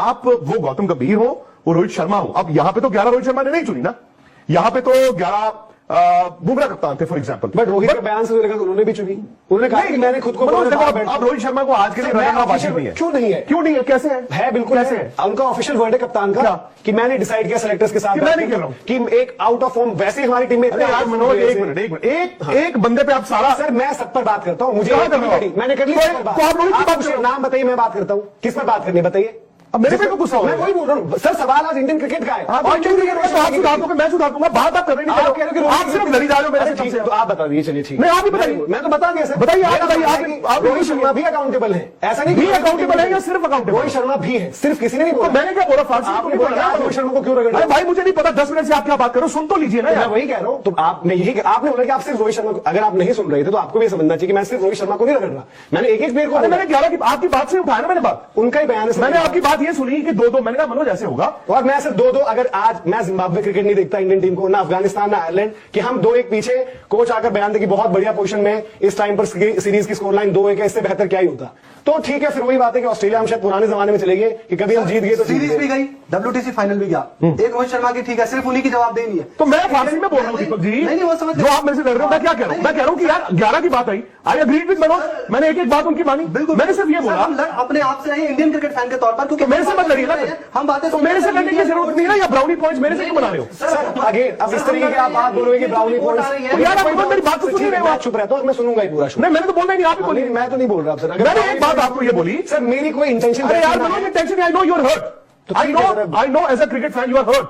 आप वो गौतम गंभीर हो, वो रोहित शर्मा हो। अब यहां पे तो 11 रोहित शर्मा ने नहीं चुनी ना, यहां पे तो 11 बुमराह कप्तान थे फॉर एग्जांपल। बट रोहित के बयान से उन्होंने भी चुनी, उन्होंने कहा कि मैंने खुद को अब रोहित शर्मा को आज के लिए रखना वाजिब नहीं है। क्यों नहीं है? क्यों नहीं है? कैसे है बिल्कुल कैसे है। उनका ऑफिशियल वर्ड है कप्तान का कि मैंने डिसाइड किया सेलेक्टर्स के साथ, मैं नहीं कह रहा हूं कि एक आउट ऑफ फॉर्म वैसे हमारी टीम में। यार मनोज एक मिनट एक बंदे पे आप सारा। सर मैं सब पर बात करता हूं, मुझे मैंने कर ली। तो आप रोहित की बात करो, नाम बताइए, मैं बात करता हूं। किस पर बात करनी है बताइए। अब मेरे पे गुस्सा हो, मैं वही बोल रहा हूँ सर, सवाल आज इंडियन क्रिकेट का है। इंडियन क्रिकेट में आप सुधार दोगे, मैं सुधार दूंगा, बात आप कर रहे नहीं, आप सिर्फ लड़ी जा रहे हो मेरे से। तो आप बता दीजिए, चलिए ठीक है। नहीं आप ही बताइए, मैं तो बता दिया सर। बताइए आप। रोहित शर्मा भी अकाउंटेबल है, ऐसा नहीं भी अकाउंटेबल है या सिर्फ अकाउंटेबल? रोहित शर्मा भी है, सिर्फ किसी ने नहीं बोला। मैंने क्या बोला? फारसी आपने बोला रोहित शर्मा को क्यों रगड़? अरे भाई मुझे नहीं पता, 10 मिनट से आप क्या बात करो, सुन तो लीजिए ना। मैं वही कह रहा हूँ, तो आपने यही आपने बोला कि आप सिर्फ रोहित शर्मा को, अगर आप नहीं सुन रहे थे तो आपको भी समझना चाहिए कि मैं सिर्फ रोहित शर्मा को नहीं रगड़ रहा, मैंने एक प्लेयर को। मैंने 11 की आपकी बात से उठाया ना, मैंने बात उनका ही बयान है। मैंने आपकी बात ये सुनी कि 2-2, मैंने कहा मनोज ऐसे होगा। और मैं सिर्फ 2-2, अगर आज मैं जिम्बाब्वे क्रिकेट नहीं देखता इंडियन टीम को, ना अफगानिस्तान ना आयरलैंड, कि हम 2-1 पीछे, कोच आकर बयान दे कि बहुत बढ़िया पोजीशन में इस टाइम पर सीरीज की स्कोर लाइन 2-1 है, इससे बेहतर क्या ही होता। तो ठीक है, फिर वही बात है कि ऑस्ट्रेलिया हम शायद पुराने जमाने में चले गए कि कभी हम जीत गए तो सीरीज भी गई, WTC फाइनल भी गया, एक रोहित शर्मा की ठीक है, सिर्फ उन्हीं की जवाबदेही है। तो मैं फारसी में बोल रहा हूँ दीपक जी, नहीं वो समझ जो आप मेरे से लड़ रहे हो। मैं क्या कह रहा हूँ? मैं कह रहा हूँ कि यार 11 की बात आई, आई एग्रीड विद मनोज, मैंने एक बात उनकी मानी। बिल्कुल, मैंने सिर्फ ये बोला अपने आप से नहीं, इंडियन क्रिकेट फैन के तौर पर, क्योंकि मेरे से मत लड़िए ना, हम बातें तो मेरे से लड़ने की जरूरत नहीं है या ब्राउनी पॉइंट्स मेरे से क्यों बना रहे हो सर? आगे अब इस तरीके की आप बात बोलोगे कि ब्राउनी पॉइंट्स, यार आप मेरी बात तो सुन रहे हो, आप चुप रहता हूँ, मैं सुनूंगा ही पूरा। नहीं मैंने तो बोलना ही नहीं, आप ही बोलिए। मैं तो नहीं बोल रहा सर, मैंने एक बात आपको ये बोली सर, मेरी कोई इंटेंशन। अरे यार Manoj tension, I know you are hurt, I know as a cricket fan you are hurt.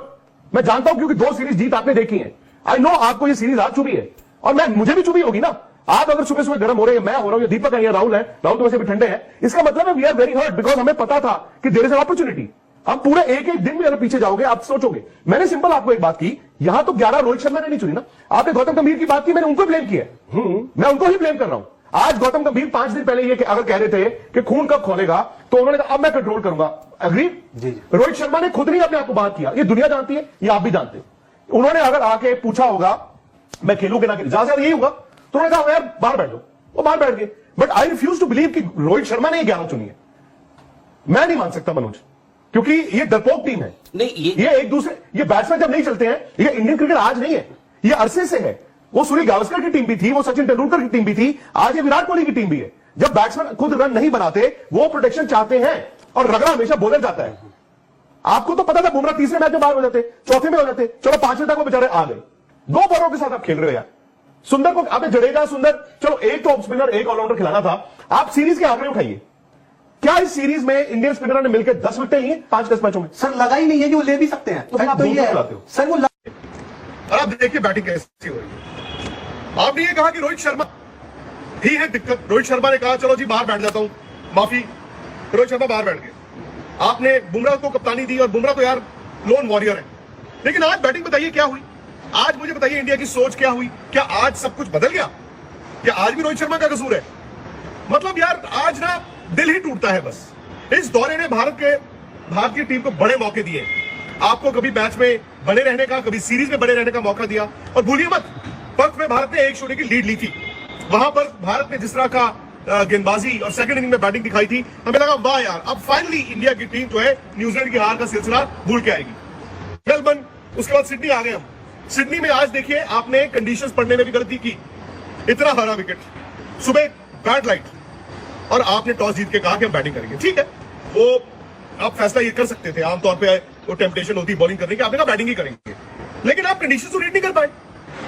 मैं जानता हूं क्योंकि 2 सीरीज जीत आपने देखी है। आई नो आपको ये सीरीज आज चुभी है, और मैं मुझे भी चुभी होगी ना। आप अगर सुबह सुबह गर्म हो रहे हैं, मैं हो रहा हूं, दीपक है या राहुल है, राहुल तो वैसे भी ठंडे हैं, इसका मतलब है we are very hurt, because हमें पता था कि देयर इज एन अपॉर्चुनिटी। आप पूरे एक दिन में अगर पीछे जाओगे आप सोचोगे। मैंने सिंपल आपको एक बात की, यहां तो 11 रोहित शर्मा ने नहीं चुनी ना, आपने गौतम गंभीर की बात की, मैंने उनको ब्लेम किया है। मैं उनको ही ब्लेम कर रहा हूं। आज गौतम गंभीर 5 दिन पहले ये अगर कह रहे थे कि खून कब खोलेगा, तो उन्होंने कहा अब मैं कंट्रोल करूंगा। अग्री? रोहित शर्मा ने खुद नहीं अपने आप को बात किया, ये दुनिया जानती है, ये आप भी जानते हो। उन्होंने अगर आके पूछा होगा मैं खेलूं कि ना खेलूं, ज्यादा यही होगा, तो उन्होंने कहा यार बाहर बैठ लो, वो बाहर बैठ गए। But I refuse to believe कि रोहित शर्मा ने 11 चुनी है। मैं नहीं मान सकता मनोज, क्योंकि ये डरपोक टीम है। नहीं ये एक दूसरे, ये बैट्समैन जब नहीं चलते हैं, ये इंडियन क्रिकेट आज नहीं है, ये अरसे से है। वो सूर्य गावस्कर की टीम भी थी, वो सचिन तेंदुलकर की टीम भी थी, आज ये विराट कोहली की टीम भी है। जब बैट्समैन खुद रन नहीं बनाते, वो प्रोटेक्शन चाहते हैं, और रगड़ा हमेशा बॉलर जाता है। आपको तो पता था बुमराह तीसरे मैच में बाहर हो जाते, चौथे में हो जाते, चलो 5वें तक वो बेचारे आ गए। 2 बॉलरों के साथ आप खेल रहे हो यार। सुंदर को आपने जडेजा, सुंदर, चलो एक तो ऑफ स्पिनर एक ऑलराउंडर खिलाना था। आप सीरीज के आंकड़े उठाइए, क्या इस सीरीज में इंडियन स्पिनर ने मिलकर 10 विकेटें ली हैं 5-10 मैचों में? सर लगा ही नहीं है कि वो ले भी सकते हैं, तो तो ये है सर वो। और आप देखिए बैटिंग कैसी हो रही है। आपने ये कहा कि रोहित शर्मा ही है दिक्कत, रोहित शर्मा ने कहा चलो जी बाहर बैठ जाता हूं, माफी, रोहित शर्मा बाहर बैठ गए। आपने बुमराह को कप्तानी दी, और बुमराह तो यार लोन वॉरियर है। लेकिन आज बैटिंग बताइए क्या हुई, आज मुझे बताइए इंडिया की सोच क्या हुई? क्या आज सब कुछ बदल गया? क्या आज भी रोहित शर्मा का कसूर है? मतलब यार आज ना दिल ही टूटता है बस। इस दौरे ने भारतीय टीम को बड़े मौके दिए। आपको कभी मैच में बने रहने का, कभी सीरीज में बने रहने का मौका दिया। और भूलिए मत, पर्थ में भारत ने 1-0 की लीड ली थी। वहां पर भारत ने जिस तरह का गेंदबाजी और सेकंड इनिंग में बैटिंग दिखाई थी, हमें लगा वाह यार, अब फाइनली इंडिया की टीम जो है न्यूजीलैंड की हार का सिलसिला भूल के आएगी। मेलबर्न, उसके बाद सिडनी आ गए हम। सिडनी में आज देखिए आपने कंडीशंस पढ़ने में भी गलती की, इतना हरा विकेट, सुबह बैड लाइट, और आपने टॉस जीत के कहा कि हम बैटिंग करेंगे। ठीक है, वो आप फैसला ये कर सकते थे, आमतौर पे वो टेम्पटेशन होती बॉलिंग करने की, आपने कहा बैटिंग ही करेंगे। लेकिन आप कंडीशंस तो रीड नहीं कर पाए,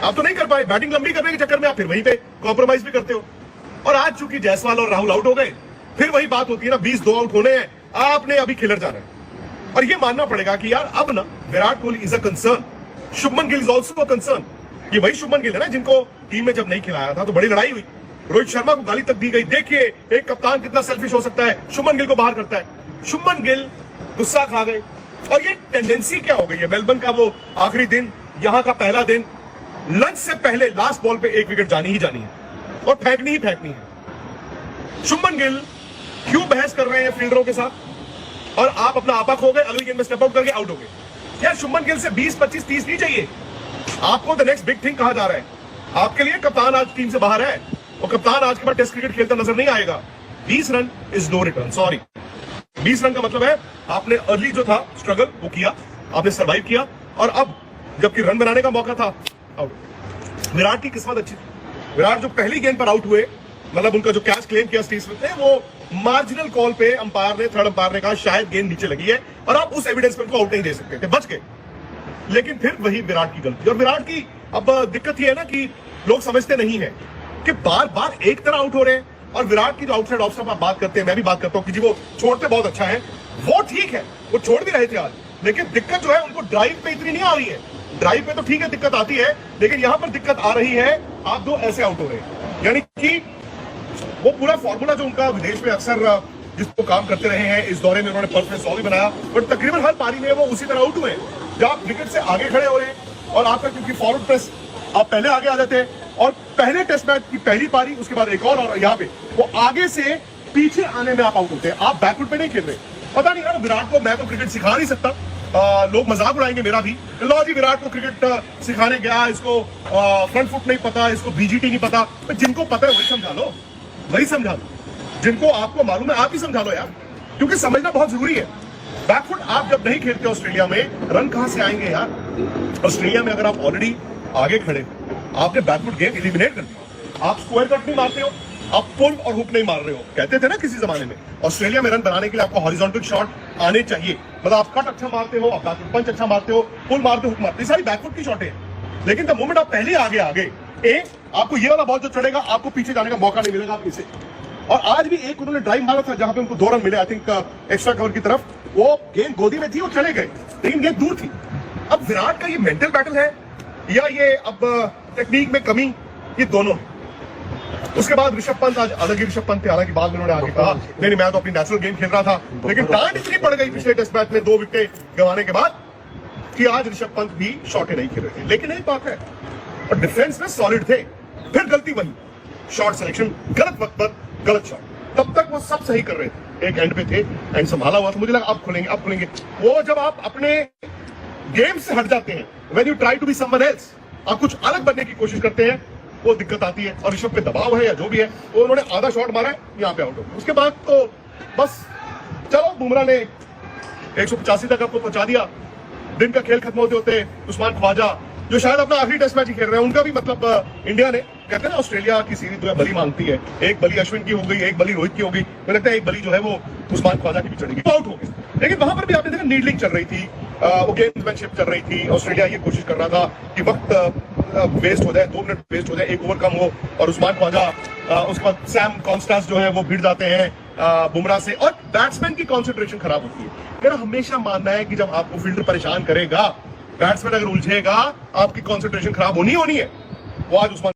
आप तो नहीं कर पाए। बैटिंग लंबी करने के चक्कर में आप फिर वहीं पे कॉम्प्रोमाइज भी करते हो। और आज चूंकि जायसवाल और राहुल आउट हो गए, फिर वही बात होती है ना, 20-2 आउट होने हैं, आपने अभी खिलर जाना है। और ये मानना पड़ेगा कि यार अब ना Virat Kohli is a concern, Shubman Gill is also a concern. ये वही शुभमन गिल है ना जिनको टीम में जब नहीं खिलाया था तो बड़ी लड़ाई हुई, रोहित शर्मा को गाली तक दी गई। देखिए एक कप्तान कितना सेल्फिश हो सकता है, शुभमन गिल को बाहर करता है। शुभमन गिल गुस्सा खा गए। और ये टेंडेंसी क्या हो गई है, मेलबर्न का वो आखिरी दिन, यहां का पहला दिन, लंच से पहले लास्ट बॉल पे 1 विकेट जानी ही जानी है, और फेंकनी ही फेंकनी है। शुभमन गिल क्यों बहस कर रहे हैं फील्डरों के साथ, और आप अपना आपा खो गए, अगली गेंद में स्टेप आउट करके आउट हो गए। यार शुभमन गिल से 20, 25, 30 नहीं चाहिए आपको। द नेक्स्ट बिग थिंग कहा जा रहा है आपके लिए। कप्तान आज टीम से बाहर है, और कप्तान आज के बाद टेस्ट क्रिकेट खेलता नजर नहीं आएगा। 20 run is no return, sorry. 20 run का मतलब है आपने अर्ली जो था स्ट्रगल वो किया, आपने सर्वाइव किया, और अब जबकि रन बनाने का मौका था आउट। विराट की किस्मत अच्छी थी। विराट जो पहली गेंद पर आउट हुए, मतलब उनका जो कैच क्लेम किया स्टीव स्मिथ ने, वो मार्जिनल कॉल पे अंपायर ने, थर्ड अंपायर ने कहा शायद गेंद नीचे लगी है और आप उस एविडेंस पर उनको आउट नहीं दे सकते थे, बच गए। लेकिन फिर वही विराट की गलती। और विराट की अब दिक्कत ये है ना कि लोग समझते नहीं है कि बार बार एक तरह आउट हो रहे हैं। और विराट की जो आउटसाइड ऑफ स्टंप आप बात करते हैं, मैं भी बात करता हूं कि जी वो छोड़ते बहुत अच्छा है, वो ठीक है, वो छोड़ भी रहे थे आज, लेकिन दिक्कत जो है उनको ड्राइव पे इतनी नहीं आ रही है। ड्राइव पे तो ठीक है दिक्कत आती है, लेकिन यहां पर दिक्कत आ रही है, आप दो ऐसे आउट हो रहे हैं। यानी कि वो पूरा फॉर्मूला जो उनका विदेश में अक्सर जिसको काम करते रहे हैं, इस दौरे में उन्होंने पर्थ में 100 भी बनाया, बट तकरीबन हर पारी में वो उसी तरह आउट हुए जब आप विकेट से आगे खड़े हो रहे हैं और आपका क्योंकि फॉरवर्ड प्रेस आप पहले आगे आ जाते हैं, और पहले टेस्ट मैच की पहली पारी, उसके बाद एक और यहाँ पे वो आगे से पीछे आने में आप आउट होते हैं, आप बैकफुट पे नहीं खेल रहे। पता नहीं यार, विराट को मैं तो क्रिकेट सिखा नहीं सकता, लोग मजाक उड़ाएंगे मेरा भी, लो जी विराट को क्रिकेट सिखाने गया, इसको फ्रंट फुट नहीं पता, इसको बीजीटी नहीं पता। तो जिनको पता है वही समझा लो, वही समझा लो, जिनको आपको मालूम है आप ही समझा लो यार, क्योंकि समझना बहुत जरूरी है। बैकफुट आप जब नहीं खेलते ऑस्ट्रेलिया में, रन कहां से आएंगे यार। ऑस्ट्रेलिया में अगर आप ऑलरेडी आगे खड़े, आपने बैकफुट गेम एलिमिनेट कर दी, आप स्क्वायर कट नहीं मारते हो, आप पुल और हुक नहीं मार रहे हो। कहते थे ना किसी जमाने में, ऑस्ट्रेलिया में रन बनाने के लिए आपको हॉरिजॉन्टल शॉट आने चाहिए, मतलब आप कट अच्छा मारते हो, आप बैकफुट पंच अच्छा मारते हो, पुल मारते हो, हुक मारते हो, सारी बैकफुट की शॉटें हैं। लेकिन द मोमेंट आप पहले आगे आपको ये वाला बॉल जो चढ़ेगा, आपको पीछे जाने का मौका नहीं मिलेगा पीछे। और आज भी एक उन्होंने ड्राइव मारा था जहां पे उनको 2 रन मिले, आई थिंक एक्स्ट्रा कवर की तरफ, वो गेंद गोदी में थी, वो चले गए, लेकिन गेंद दूर थी। अब विराट का ये मेंटल बैटल है या ये अब टेक्निक में कमी, ये दोनों। उसके बाद ऋषभ पंत, आज अलग ही ऋषभ पंत थे, हालांकि बाद में उन्होंने आगे कहा नहीं मैं तो अपनी नेचुरल गेम खेल रहा था, लेकिन डांट इतनी पड़ गई पिछले टेस्ट मैच में 2 विकेट गंवाने के बाद कि आज ऋषभ पंत भी शॉटें नहीं खेल रहे थे। लेकिन एक बात है, और डिफेंस में सॉलिड थे, फिर गलती वही, शॉट सिलेक्शन, गलत वक्त पर गलत शॉट। तब तक वो सब सही कर रहे थे, एक एंड पे थे, एंड संभाला हुआ था, मुझे लगा अब खुलेंगे। वो जब आप अपने गेम से हट जाते हैं, when you try to be someone else, आप कुछ अलग बनने की कोशिश करते हैं, वो दिक्कत आती है। और ऋषभ पे दबाव है या जो भी है, वो उन्होंने आधा शॉट मारा है, यहाँ पे आउट हो गया। उसके बाद तो बस चलो, बुमराह ने 185 तक आपको पहुंचा दिया। दिन का खेल खत्म होते होते उस्मान ख्वाजा, जो शायद अपना आखिरी टेस्ट मैच ही खेल रहे हैं, उनका भी मतलब इंडिया ने, कहते हैं ना ऑस्ट्रेलिया की सीरीज जो है बली मांगती है, एक बली अश्विन की हो गई, एक बली रोहित की हो गई, मुझे लगता है एक बली जो है वो उस्मान ख्वाजा की भी चढ़ेगी, आउट हो गई। लेकिन वहां पर भी आपने देखा नीडलिंग चल रही थी, वो गेम्समैनशिप चल रही थी। ऑस्ट्रेलिया ये कोशिश कर रहा था कि वक्त वेस्ट हो जाए, 2 मिनट वेस्ट हो जाए, एक ओवर कम हो, और उस्मान ख्वाजा, उसके बाद सैम कॉन्स्टांस जो है वो भिड़ जाते हैं बुमराह से, और बैट्समैन की कॉन्सेंट्रेशन खराब होती है। मेरा हमेशा मानना है कि जब आपको फील्डर परेशान करेगा, बैट्समैन अगर उलझेगा, आपकी कॉन्सेंट्रेशन खराब होनी है। वो आज उस्मान